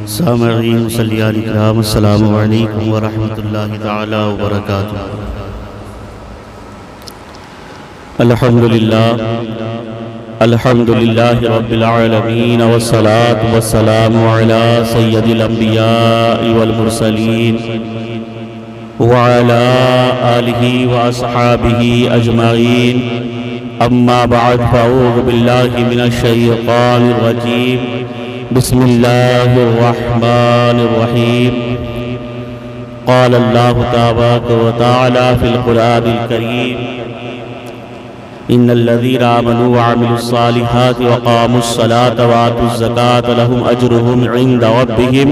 سامعین مسلیان اکرام، السلام علیکم ورحمۃ اللہ تعالی وبرکاتہ۔ الحمدللہ رب العالمین، والصلاة والسلام علی سید الانبیاء والمرسلین وعلی آلہ واصحابہ اجمعین، اما بعد فاعوذ باللہ من الشیطان الرجیم، بسم اللہ الرحمن الرحیم۔ قال اللہ تبارک و تعالی فی القرآن الکریم، ان الذین آمنوا وعملوا الصالحات وقاموا الصلاة وآتوا الزکاة لهم اجرهم عند ربهم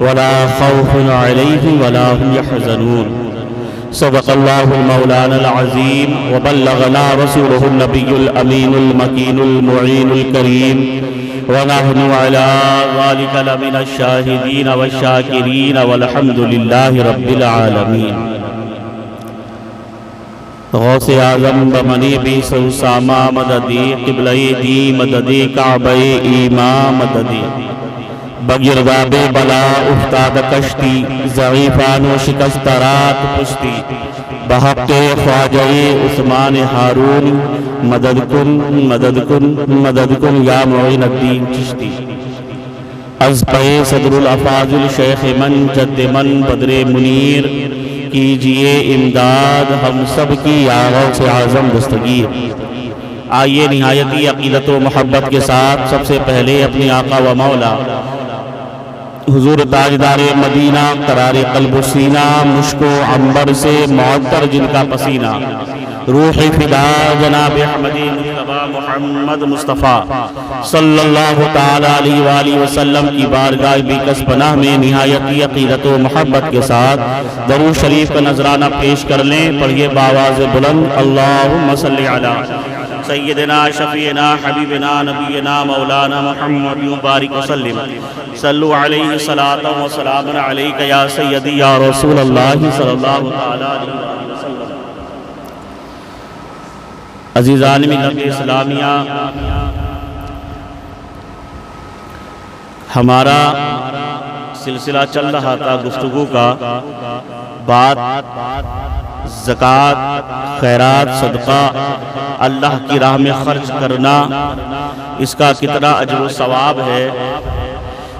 ولا خوف علیہم ولا هم يحزنون۔ صدق اللہ المولانا العظیم وبلغنا رسولہ النبی الامین المکین المعین الکریم، ونحن على ذلك لمن الشاہدین والشاکرین والحمد للہ رب العالمین۔ غوث اعظم بمنی بی سوسامہ مددی، قبلہ دی مددی، کعبہ ایمان مددی، بگرداب بلا افتاد کشتی، ضعیفان و شکست رات پشتی، بحق خواجہ عثمان ہارون، مدد کن مدد کن مدد کن یا معین الدین چشتی۔ از پہ صدر الافاضل شیخ من جد من بدر منیر، کیجئے امداد ہم سب کی یا غوث اعظم دستگیر۔ آئیے نہایتی عقیدت و محبت کے ساتھ سب سے پہلے اپنے آقا و مولا حضور تاجدار مدینہ، قرار قلب و سینہ، مشک و عنبر سے معطر جن کا پسینہ، روح فدا جناب احمد مصطفیٰ محمد مصطفیٰ صلی اللہ تعالی علیہ وآلہ وسلم کی بارگاہ بیکس پناہ میں نہایتی عقیدت و محبت کے ساتھ درود شریف کا نذرانہ پیش کر لیں۔ پڑھیے باواز بلند، اللہم صلی علی سیدنا شفیعنا حبیبنا نبینا مولانا محمد مبارک وسلم، صلو علیہ صلاۃ و سلام علیک یا سیدی یا رسول اللہ صلی اللہ تعالی علیہ وسلم۔ عزیزان ملت اسلامیہ، ہمارا سلسلہ چل رہا تھا گفتگو کا، بات زکوٰۃ، خیرات، صدقہ، اللہ کی راہ میں خرچ کرنا، اس کا کتنا اجر و ثواب ہے،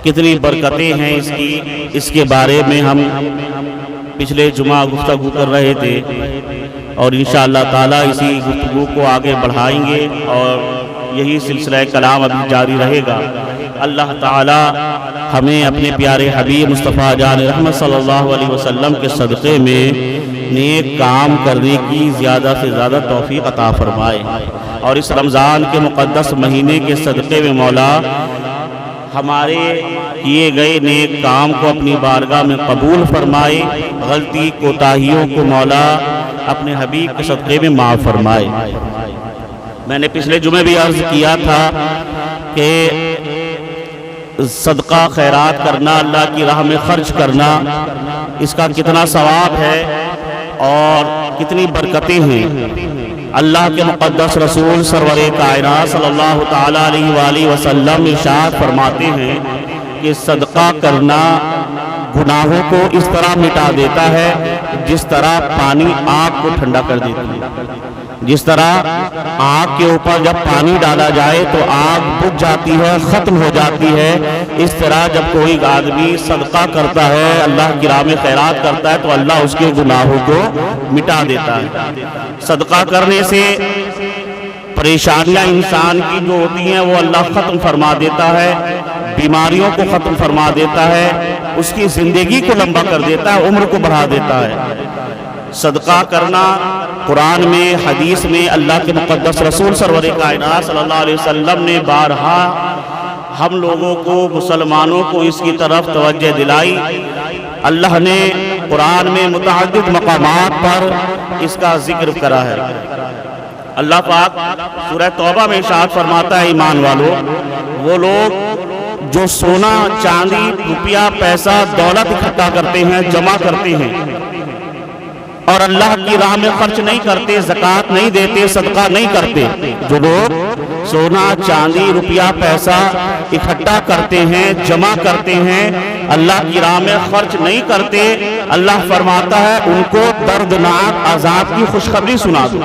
کتنی برکتیں ہیں اس کے بارے میں ہم پچھلے جمعہ گفتگو کر رہے تھے، اور انشاءاللہ تعالیٰ اسی گفتگو کو آگے بڑھائیں گے اور یہی سلسلہ کلام ابھی جاری رہے گا۔ اللہ تعالیٰ ہمیں اپنے پیارے حبیب مصطفیٰ جان رحمت صلی اللہ علیہ وسلم کے صدقے میں نیک کام کرنے کی زیادہ سے زیادہ توفیق عطا فرمائے، اور اس رمضان کے مقدس مہینے کے صدقے میں مولا ہمارے کیے گئے نیک کام کو اپنی بارگاہ میں قبول فرمائے، غلطی کوتاہیوں کو مولا اپنے حبیب کے صدقے میں معاف فرمائے۔ میں نے پچھلے جمعے بھی عرض کیا تھا کہ صدقہ خیرات کرنا، اللہ کی راہ میں خرچ کرنا، اس کا کتنا ثواب ہے اور کتنی برکتیں ہیں۔ اللہ کے مقدس رسول سرور کائنات صلی اللہ تعالی علیہ وآلہ وسلم ارشاد فرماتے ہیں کہ صدقہ کرنا گناہوں کو اس طرح مٹا دیتا ہے جس طرح پانی آگ کو ٹھنڈا کر دیتا ہے۔ جس طرح آگ کے اوپر جب پانی ڈالا جائے تو آگ بجھ جاتی ہے، ختم ہو جاتی ہے، اس طرح جب کوئی آدمی صدقہ کرتا ہے، اللہ کی راہ میں خیرات کرتا ہے تو اللہ اس کے گناہوں کو مٹا دیتا ہے۔ صدقہ کرنے سے پریشانیاں انسان کی جو ہوتی ہیں وہ اللہ ختم فرما دیتا ہے، بیماریوں کو ختم فرما دیتا ہے، اس کی زندگی کو لمبا کر دیتا ہے، عمر کو بڑھا دیتا ہے۔ صدقہ کرنا قرآن میں، حدیث میں اللہ کے مقدس رسول سرور کائنات صلی اللہ علیہ وسلم نے بارہا ہم لوگوں کو، مسلمانوں کو اس کی طرف توجہ دلائی۔ اللہ نے قرآن میں متعدد مقامات پر اس کا ذکر کرا ہے۔ اللہ پاک سورہ توبہ میں ارشاد فرماتا ہے، ایمان والو، وہ لوگ جو سونا، چاندی، روپیہ، پیسہ، دولت اکٹھا کرتے ہیں، جمع کرتے ہیں، اور اللہ کی راہ میں خرچ نہیں کرتے، زکوٰۃ نہیں دیتے، صدقہ نہیں کرتے، جو لوگ سونا چاندی روپیہ پیسہ اکٹھا کرتے ہیں، جمع کرتے ہیں، اللہ کی راہ میں خرچ نہیں کرتے، اللہ فرماتا ہے ان کو دردناک عذاب کی خوشخبری سنا دو۔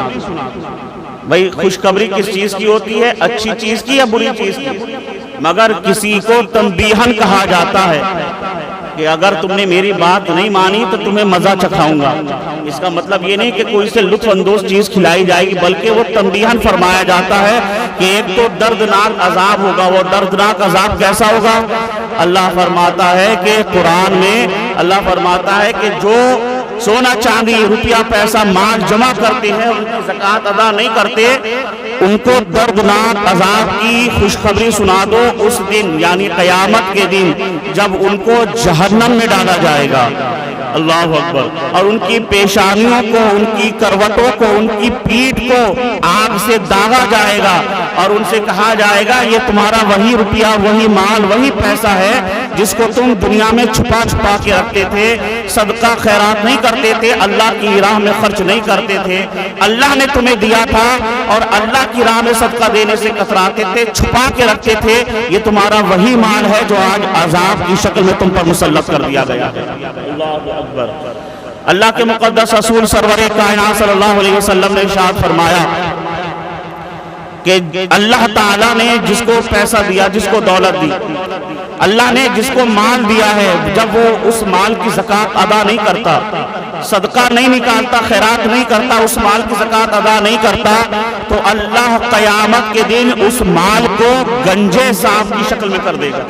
بھئی خوشخبری کس چیز کی ہوتی ہے؟ اچھی چیز کی یا بری چیز کی؟ مگر کسی کو تنبیہاً کہا جاتا ہے کہ اگر تم نے میری بات نہیں مانی تو تمہیں مزہ چکھاؤں گا۔ اس کا مطلب یہ نہیں کہ کوئی سے لطف اندوز چیز کھلائی جائے گی، بلکہ وہ تنبیہاً فرمایا جاتا ہے کہ ایک تو دردناک عذاب ہوگا۔ وہ دردناک عذاب کیسا ہوگا؟ اللہ فرماتا ہے کہ قرآن میں اللہ فرماتا ہے کہ جو سونا چاندی روپیہ پیسہ مال جمع کرتے ہیں، ان کی زکوٰۃ ادا نہیں کرتے، ان کو دردناک عذاب کی خوشخبری سنا دو اس دن، یعنی قیامت کے دن، جب ان کو جہنم میں ڈالا جائے گا۔ اللہ اکبر۔ اور ان کی پیشانیوں کو، ان کی کروٹوں کو، ان کی پیٹھ کو آگ سے داغا جائے گا، اور ان سے کہا جائے گا یہ تمہارا وہی روپیہ، وہی مال، وہی پیسہ ہے جس کو تم دنیا میں چھپا چھپا کے رکھتے تھے، صدقہ خیرات نہیں کرتے تھے، اللہ کی راہ میں خرچ نہیں کرتے تھے، اللہ نے تمہیں دیا تھا اور اللہ کی راہ میں صدقہ دینے سے کتراتے تھے، چھپا کے رکھتے تھے، یہ تمہارا وہی مال ہے جو آج عذاب کی شکل میں تم پر مسلط کر دیا گیا ہے۔ اللہ اکبر۔ اللہ کے مقدس رسول سرور کائنات صلی اللہ علیہ وسلم نے ارشاد فرمایا کہ اللہ تعالیٰ نے جس کو پیسہ دیا، جس کو دولت دی، اللہ نے جس کو مال دیا ہے، جب وہ اس مال کی زکوٰۃ ادا نہیں کرتا، صدقہ نہیں نکالتا، خیرات نہیں کرتا، اس مال کی زکوٰۃ ادا نہیں کرتا، تو اللہ قیامت کے دن اس مال کو گنجے سانپ کی شکل میں کر دے گا،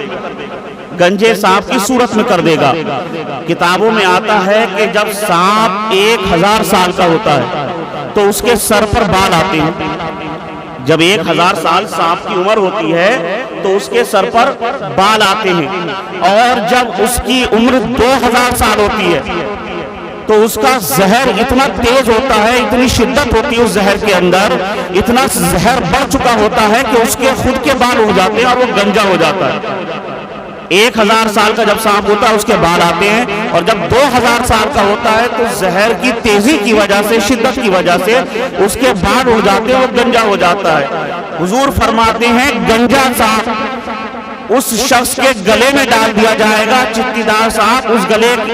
گنجے سانپ کی صورت میں کر دے گا۔ کتابوں میں آتا ہے کہ جب سانپ 1000 سال کا ہوتا ہے تو اس کے سر پر بال آتے ہیں۔ جب 1000 سال سانپ کی عمر ہوتی ہے تو اس کے سر پر بال آتے ہیں، اور جب اس کی عمر 2000 سال ہوتی ہے تو اس کا زہر اتنا تیز ہوتا ہے، اتنی شدت ہوتی ہے اس زہر کے اندر، اتنا زہر بڑھ چکا ہوتا ہے کہ اس کے خود کے بال ہو جاتے ہیں اور وہ گنجا ہو جاتا ہے۔ 1000 سال کا جب سانپ ہوتا ہے اس کے بال آتے ہیں، اور جب 2000 سال کا ہوتا ہے تو زہر کی تیزی کی وجہ سے، شدت کی وجہ سے اس کے بال اڑ جاتے ہیں اور گنجا ہو جاتا ہے۔ حضور فرماتے ہیں گنجا سانپ اس شخص کے گلے میں ڈال دیا جائے گا، چتی دار سانپ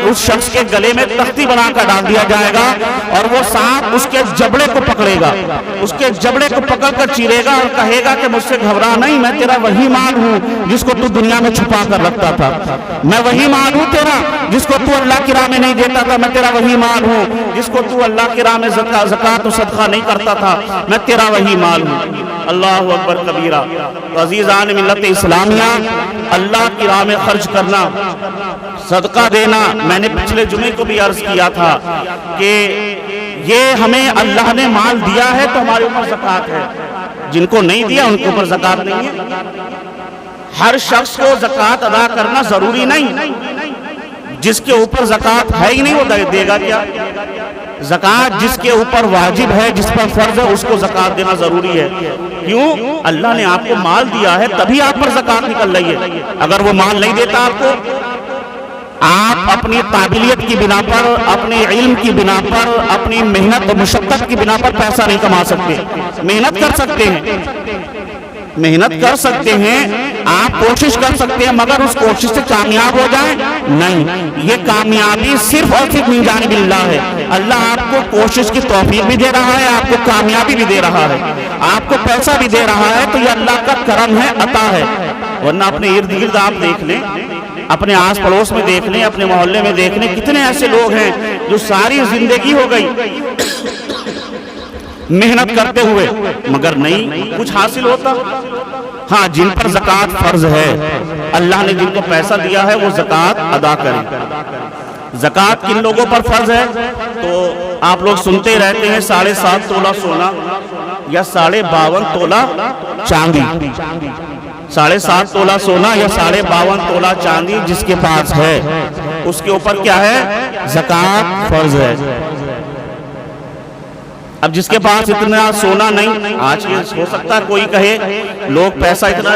اس شخص کے گلے میں تختی بنا کر ڈال دیا جائے گا، اور وہ سانپ اس کے جبڑے کو پکڑے گا، اس کے جبڑے کو پکڑ کر چیرے گا اور کہے گا کہ مجھ سے گھبرا نہیں، میں تیرا وہی مال ہوں جس کو تو دنیا میں چھپا کر رکھتا تھا، میں وہی مال ہوں تیرا جس کو تو اللہ کی راہ میں نہیں دیتا تھا، میں تیرا وہی مال ہوں جس کو تو اللہ کی راہ میں زکوٰۃ و صدقہ نہیں کرتا تھا، میں تیرا وہی مال ہوں۔ اللہ اکبر کبیرہ۔ عزیزان ملت اسلامیہ، اللہ کی راہ میں خرچ کرنا، صدقہ دینا، میں نے پچھلے جمعے کو بھی عرض کیا تھا کہ یہ ہمیں اللہ نے مال دیا ہے تو ہمارے اوپر زکوٰۃ ہے، جن کو نہیں دیا ان کے اوپر زکوٰۃ نہیں ہے۔ ہر شخص کو زکوٰۃ ادا کرنا ضروری نہیں، جس کے اوپر زکوٰۃ ہے ہی نہیں وہ دے گا کیا؟ زکوٰۃ جس کے اوپر واجب ہے، جس پر فرض ہے، اس کو زکوٰۃ دینا ضروری ہے۔ کیوں؟ اللہ نے آپ کو مال دیا ہے تبھی آپ پر زکوٰۃ نکل رہی ہے۔ اگر وہ مال نہیں دیتا آپ کو، آپ اپنی قابلیت کی بنا پر، اپنے علم کی بنا پر، اپنی محنت و مشقت کی بنا پر پیسہ نہیں کما سکتے۔ محنت کر سکتے ہیں، محنت کر سکتے ہیں، آپ کوشش کر سکتے ہیں، مگر اس کوشش سے کامیاب ہو جائیں نہیں، یہ کامیابی صرف اور صرف من جانب اللہ ہے۔ اللہ آپ کو کوشش کی توفیق بھی دے رہا ہے، آپ کو کامیابی بھی دے رہا ہے، آپ کو پیسہ بھی دے رہا ہے، تو یہ اللہ کا کرم ہے، عطا ہے۔ ورنہ اپنے ارد گرد آپ دیکھ لیں، اپنے آس پڑوس میں دیکھ لیں، اپنے محلے میں دیکھ لیں، کتنے ایسے لوگ ہیں جو ساری زندگی ہو گئی محنت کرتے ہوئے مگر نہیں کچھ حاصل ہوتا۔ ہاں، جن پر زکوٰۃ فرض ہے، اللہ نے جن کو پیسہ دیا ہے وہ زکوٰۃ ادا کریں۔ زکوٰۃ کن لوگوں پر فرض ہے؟ تو آپ لوگ سنتے رہتے ہیں 7.5 تولہ سونا یا 52.5 تولہ چاندی، 7.5 تولہ سونا یا 52.5 تولہ چاندی جس کے پاس ہے اس کے اوپر کیا ہے؟ زکوٰۃ فرض ہے۔ اب جس کے پاس اتنا سونا نہیں، آج ہو سکتا ہے کوئی کہے لوگ پیسہ اتنا،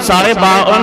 52.5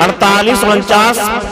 48-49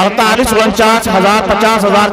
48-49,000 50,000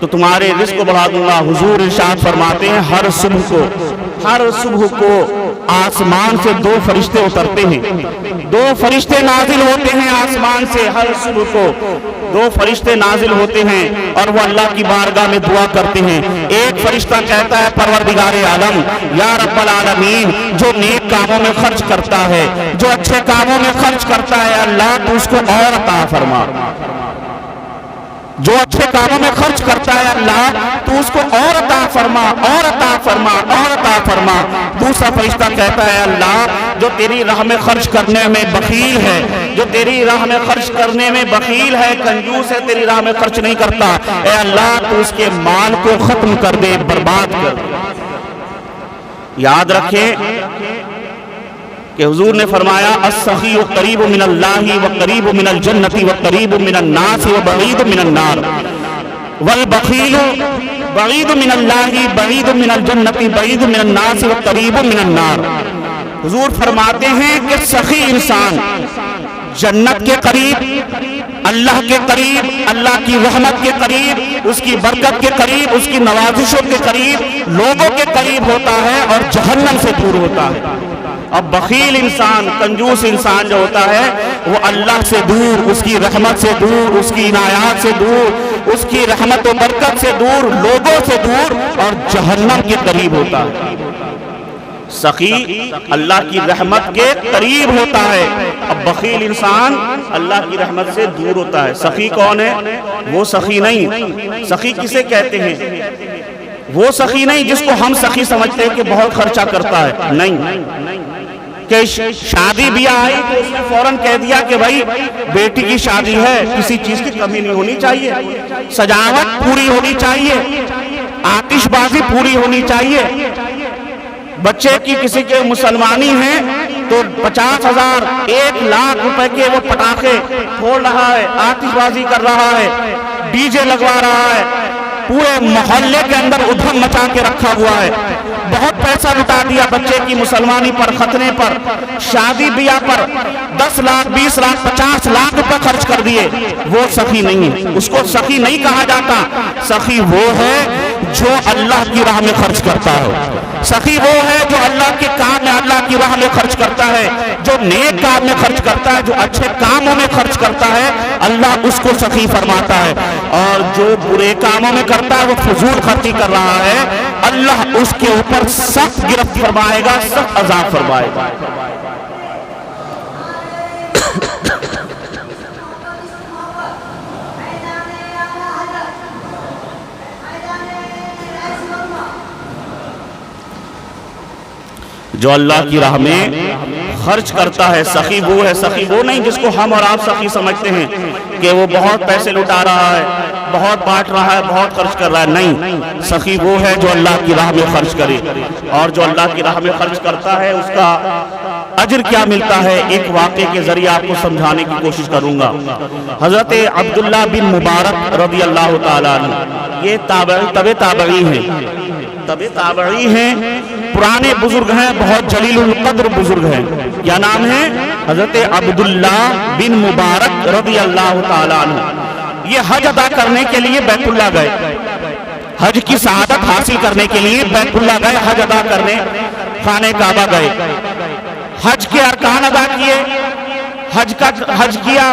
تو تمہارے رزق کو بڑھا دوں گا۔ حضور ارشاد فرماتے ہیں ہر صبح کو آسمان سے 2 فرشتے اترتے ہیں، 2 فرشتے نازل ہوتے ہیں آسمان سے، ہر صبح کو 2 فرشتے نازل ہوتے ہیں اور وہ اللہ کی بارگاہ میں دعا کرتے ہیں۔ ایک فرشتہ کہتا ہے پروردگار عالم یا رب العالمین، جو نیک کاموں میں خرچ کرتا ہے، جو اچھے کاموں میں خرچ کرتا ہے، اللہ تو اس کو اور عطا فرما۔ جو اچھے کاموں میں خرچ کرتا ہے اللہ تو اس کو اور عطا فرما، اور عطا فرما، اور عطا فرما۔ دوسرا فرشتہ کہتا ہے اللہ جو تیری راہ میں خرچ کرنے میں بخیل ہے، جو تیری راہ میں خرچ کرنے میں بخیل ہے، کنجوس ہے، تیری راہ میں خرچ نہیں کرتا، اے اللہ تو اس کے مال کو ختم کر دے، برباد کر دے۔ یاد رکھیں کہ حضور نے فرمایا السخی قریب من اللہ وقریب من الجنت وقریب من الناس وبعید من النار والبخیل بعید من اللہ بعید من الجنت بعید من الناس وقریب من النار۔ حضور فرماتے ہیں کہ سخی انسان جنت کے قریب، اللہ کے قریب، اللہ کی رحمت کے قریب، اس کی برکت کے قریب، اس کی نوازشوں کے قریب، لوگوں کے قریب ہوتا ہے اور جہنم سے دور ہوتا ہے۔ اب بخیل انسان، کنجوس انسان جو ہوتا ہے وہ اللہ سے دور، اس کی رحمت سے دور، اس کی عنایات سے دور، اس کی رحمت و برکت سے دور، لوگوں سے دور اور جہنم کے قریب ہوتا ہے۔ سخی اللہ کی رحمت کے قریب ہوتا ہے، اب بخیل انسان اللہ کی رحمت سے دور ہوتا ہے۔ سخی کون ہے؟ وہ سخی نہیں۔ سخی کسے کہتے ہیں؟ وہ سخی نہیں جس کو ہم سخی سمجھتے ہیں کہ بہت خرچہ کرتا ہے، نہیں، کہ شادی بیاہ آئی تو اس نے فوراً کہہ دیا کہ بھائی بیٹی کی شادی ہے، کسی چیز کی کمی نہیں ہونی چاہیے، سجاوٹ پوری ہونی چاہیے، آتش بازی پوری ہونی چاہیے۔ بچے کی کسی کے مسلمانی ہیں تو 50,000 1,00,000 روپے کے وہ پٹاخے پھوڑ رہا ہے، آتش بازی کر رہا ہے، ڈی جے لگوا رہا ہے، پورے محلے کے اندر ادھم مچا کے رکھا ہوا ہے، بہت پیسہ لٹا دیا بچے کی مسلمانی پر، ختنے پر، شادی بیاہ پر 10 لاکھ 20 لاکھ 50 لاکھ روپے خرچ کر دیے۔ وہ سخی نہیں ہے، اس کو سخی نہیں کہا جاتا۔ سخی وہ ہے جو اللہ کی راہ میں خرچ کرتا ہے، سخی وہ ہے جو اللہ کے کام میں اللہ کی راہ میں خرچ کرتا ہے، جو نیک کام میں خرچ کرتا ہے، جو اچھے کاموں میں خرچ کرتا ہے، اللہ اس کو سخی فرماتا ہے۔ اور جو برے کاموں میں کرتا ہے، وہ فضول خرچی کر رہا ہے، اللہ اس کے اوپر سخت گرفت فرمائے گا، سخت عذاب فرمائے گا۔ جو اللہ کی راہ میں خرچ کرتا ہے سخی وہ ہے، سخی وہ نہیں جس کو ہم اور آپ سخی سمجھتے ہیں کہ وہ بہت پیسے لٹا رہا ہے، بہت بانٹ رہا ہے، بہت خرچ کر رہا ہے، نہیں، سخی وہ ہے جو اللہ کی راہ میں خرچ کرے۔ اور جو اللہ کی راہ میں خرچ کرتا ہے اس کا اجر کیا ملتا ہے، ایک واقعے کے ذریعے آپ کو سمجھانے کی کوشش کروں گا۔ حضرت عبداللہ بن مبارک رضی اللہ تعالیٰ عنہ، یہ تابعی ہیں، پرانے بزرگ ہیں، بہت جلیل القدر بزرگ ہیں۔ کیا نام ہے؟ حضرت عبداللہ بن مبارک رضی اللہ تعالیٰ عنہ۔ یہ حج ادا کرنے کے لیے بیت اللہ گئے، حج کی سعادت حاصل کرنے کے لیے بیت اللہ گئے، حج ادا کرنے خانہ کعبہ گئے، حج کے ارکان ادا کیے، حج کیا،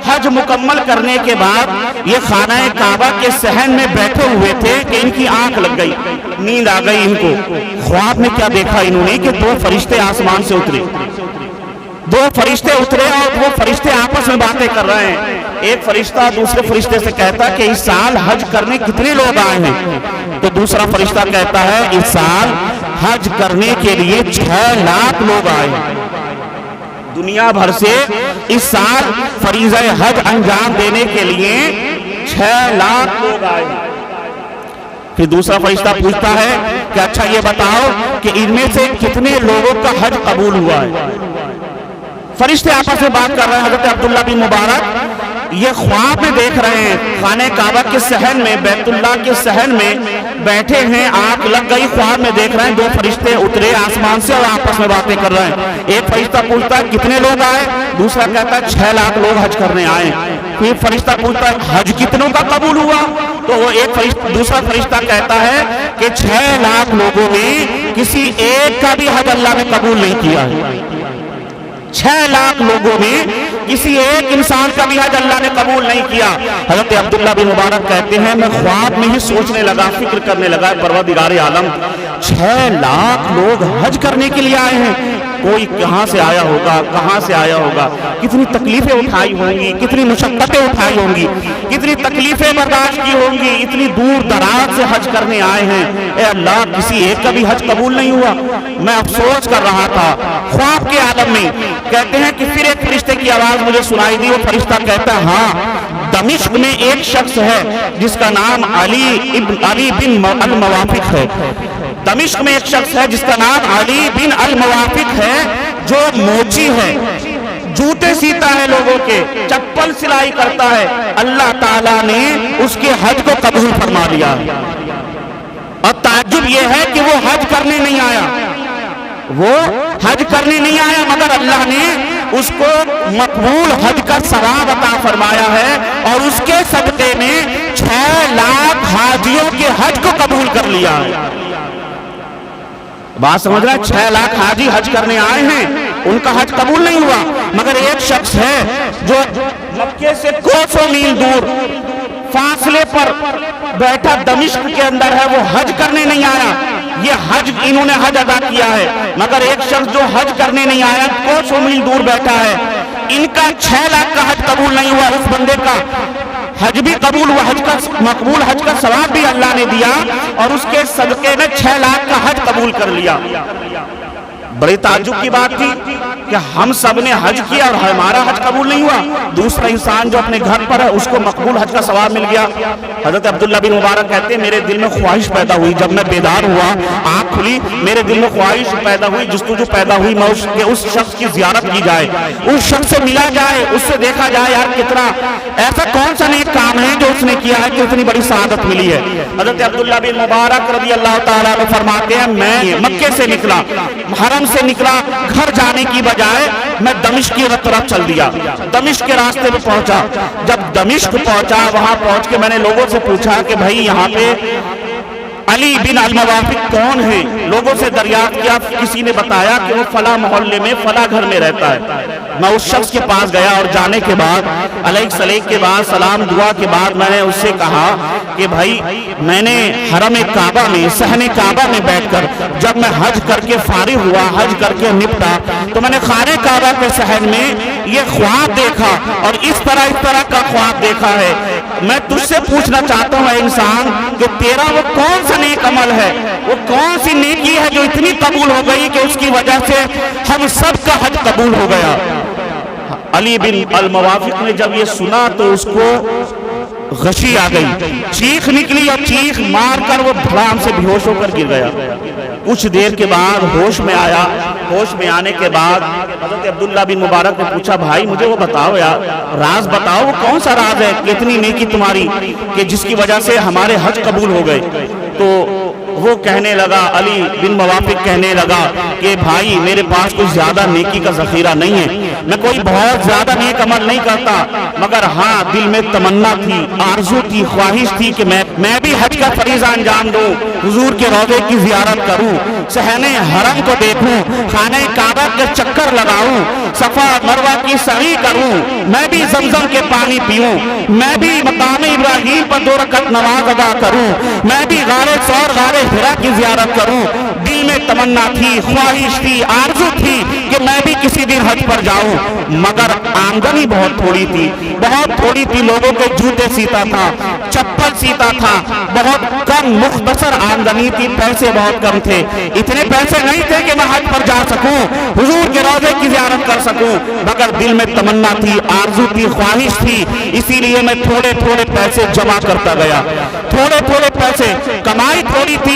حج مکمل کرنے کے بعد یہ خانہ کعبہ کے صحن میں بیٹھے ہوئے تھے کہ ان کی آنکھ لگ گئی، نیند آ گئی ان کو۔ خواب میں کیا دیکھا انہوں نے کہ 2 فرشتے آسمان سے اترے، 2 فرشتے اترے اور وہ فرشتے آپس میں باتیں کر رہے ہیں۔ ایک فرشتہ دوسرے فرشتے سے کہتا کہ اس سال حج کرنے کتنے لوگ آئے ہیں؟ تو دوسرا فرشتہ کہتا ہے اس سال حج کرنے کے لیے 6 لاکھ لوگ آئے ہیں، دنیا بھر سے اس سال فریضہ حج انجام دینے کے لیے 6 لاکھ لوگ آئے ہیں۔ پھر دوسرا فرشتہ پوچھتا ہے کہ اچھا یہ بتاؤ کہ ان میں سے کتنے لوگوں کا حج قبول ہوا ہے؟ فرشتے آپس میں بات کر رہے ہیں، حضرت عبداللہ بن مبارک یہ خواب میں دیکھ رہے ہیں خانہ کعبہ کے صحن میں، بیت اللہ کے صحن میں بیٹھے ہیں، آنکھ لگ گئی، خواب میں دیکھ رہے ہیں 2 فرشتے اترے آسمان سے اور آپس میں باتیں کر رہے ہیں۔ ایک فرشتہ پوچھتا ہے کتنے لوگ آئے، دوسرا کہتا ہے 6 لاکھ لوگ حج کرنے آئے۔ پھر فرشتہ پوچھتا ہے حج کتنوں کا قبول ہوا، تو وہ دوسرا فرشتہ کہتا ہے کہ 6 لاکھ لوگوں میں کسی ایک کا بھی حج اللہ نے قبول نہیں کیا ہے۔ 6 لاکھ لوگوں میں کسی ایک انسان کا بھی حج اللہ نے قبول نہیں کیا۔ حضرت عبداللہ بن مبارک کہتے ہیں میں خواب میں ہی سوچنے لگا، فکر کرنے لگا، پروردگار عالم 6 لاکھ لوگ حج کرنے کے لیے آئے ہیں، کوئی کہاں سے آیا ہوگا، کہاں سے آیا ہوگا، کتنی تکلیفیں اٹھائی ہوں گی، کتنی مشقتیں اٹھائی ہوں گی، کتنی تکلیفیں برداشت کی ہوں گی، اتنی دور دراز سے حج کرنے آئے ہیں، اے اللہ کسی ایک کا بھی حج قبول نہیں ہوا۔ میں افسوس کر رہا تھا خواب کے عالم میں۔ کہتے ہیں کہ پھر ایک فرشتے کی آواز مجھے سنائی دی، وہ فرشتہ کہتا ہے ہاں دمشق میں ایک شخص ہے جس کا نام علی بن الموافق ہے۔ دمشق میں ایک شخص ہے جس کا نام علی بن الموافق ہے، جو موچی ہے، جوتے سیتا ہے لوگوں کے، چپل سلائی کرتا ہے، اللہ تعالیٰ نے اس کے حج کو قبول فرما لیا۔ اور تعجب یہ ہے کہ وہ حج کرنے نہیں آیا، وہ حج کرنے نہیں آیا، مگر اللہ نے اس کو مقبول حج کا ثواب عطا فرمایا ہے اور اس کے صدقے میں 6 لاکھ حاجیوں کے حج کو قبول کر لیا ہے۔ بات سمجھ رہا ہے؟ 6 لاکھ حاجی حج کرنے آئے ہیں، ان کا حج قبول نہیں ہوا، مگر ایک شخص ہے جو مکے سے کوسوں میل دور فاصلے پر بیٹھا دمشق کے اندر ہے، وہ حج کرنے نہیں آیا۔ یہ حج انہوں نے حج ادا کیا ہے، مگر ایک شخص جو حج کرنے نہیں آیا کوسوں میل دور بیٹھا ہے، ان کا 6 لاکھ کا حج قبول نہیں ہوا، اس بندے کا حج بھی قبول ہوا، حج کا مقبول حج کا ثواب بھی اللہ نے دیا اور اس کے صدقے میں 6 لاکھ کا حج قبول کر لیا۔ بڑی تعجب کی بات تھی کہ ہم سب نے حج کیا اور ہمارا حج قبول نہیں ہوا، دوسرا انسان جو اپنے گھر پر ہے اس کو مقبول حج کا ثواب مل گیا۔ حضرت عبداللہ بن مبارک کہتے ہیں میرے دل میں خواہش پیدا ہوئی، جب میں بیدار ہوا آنکھ کھلی میرے دل میں خواہش پیدا ہوئی، جستجو پیدا ہوئی میں اس شخص کی زیارت کی جائے، اس شخص سے ملا جائے، اس سے دیکھا جائے یار کتنا ایسا کون سا نیک کام ہے جو اس نے کیا ہے کہ اتنی بڑی سعادت ملی ہے۔ حضرت عبداللہ بن مبارک رضی اللہ تعالیٰ عنہ فرماتے ہیں میں مکے سے نکلا، حرم سے نکلا، گھر جانے کی بجائے میں دمشق کی طرف چل دیا، دمشق کے راستے میں پہنچا۔ جب دمشق پہنچا وہاں پہنچ کے میں نے لوگوں سے پوچھا کہ بھائی یہاں پہ علی بن الموافق کون ہیں، لوگوں سے دریافت کیا، کسی نے بتایا کہ وہ فلاں محلے میں فلاں گھر میں رہتا ہے۔ میں اس شخص کے پاس گیا اور جانے کے بعد علیہ السلام کے بعد سلام دعا کے بعد میں نے اس سے کہا کہ بھائی میں نے حرم کعبہ میں صحن کعبہ میں بیٹھ کر جب میں حج کر کے فارغ ہوا، حج کر کے نپٹا تو میں نے خانہ کعبہ کے صحن میں یہ خواب دیکھا اور اس طرح کا خواب دیکھا ہے۔ میں تجھ سے پوچھنا چاہتا ہوں اے انسان کہ تیرا وہ کون سا نیک عمل ہے، وہ کون سی نیکی ہے جو اتنی قبول ہو گئی کہ اس کی وجہ سے ہم سب کا حج قبول ہو گیا۔ علی بن الموافق نے جب یہ سنا تو اس کو غشی آ گئی، چیخ نکلی اور چیخ مار کر وہ دھڑام سے بیہوش ہو کر گر گیا۔ کچھ دیر کے بعد ہوش میں آیا، ہوش میں آنے کے بعد حضرت عبداللہ بن مبارک نے پوچھا بھائی مجھے وہ بتاؤ یار، راز بتاؤ، وہ کون سا راز ہے کہ اتنی نیکی تمہاری کہ جس کی وجہ سے ہمارے حج قبول ہو گئے؟ تو وہ کہنے لگا، علی بن موافق کہنے لگا کہ بھائی میرے پاس کوئی زیادہ نیکی کا ذخیرہ نہیں ہے، میں کوئی بہت زیادہ نیک عمل نہیں کرتا، مگر ہاں دل میں تمنا تھی، آرزو تھی، خواہش تھی کہ میں بھی حج کا فریضہ انجام دوں، حضور کے روضے کی زیارت کروں، صحن حرم کو دیکھوں، خانہ کعبہ کے چکر لگاؤں، صفا مروہ کی سعی کروں، میں بھی زمزم کے پانی پیوں، میں بھی مقام ابراہیم پر 2 رکعت نماز ادا کروں، میں بھی غار ثور غار حرا کی زیارت کروں۔ دل میں تمنا تھی، خواہش تھی، آرزو تھی کہ میں بھی کسی دن حج پر جاؤں، مگر آمدنی بہت تھوڑی تھی، بہت تھوڑی تھی، لوگوں کے جوتے سیتا تھا، چپل سیتا تھا، بہت کم مختصر آمدنی تھی، پیسے بہت کم تھے، اتنے پیسے نہیں تھے کہ میں حج پر جا سکوں، حضور کے روضے کی زیارت کر سکوں، مگر دل میں تمنا تھی، آرزو تھی، خواہش تھی، اسی لیے میں تھوڑے تھوڑے پیسے جمع کرتا گیا، تھوڑے تھوڑے پیسے، کمائی تھوڑی تھی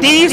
30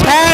6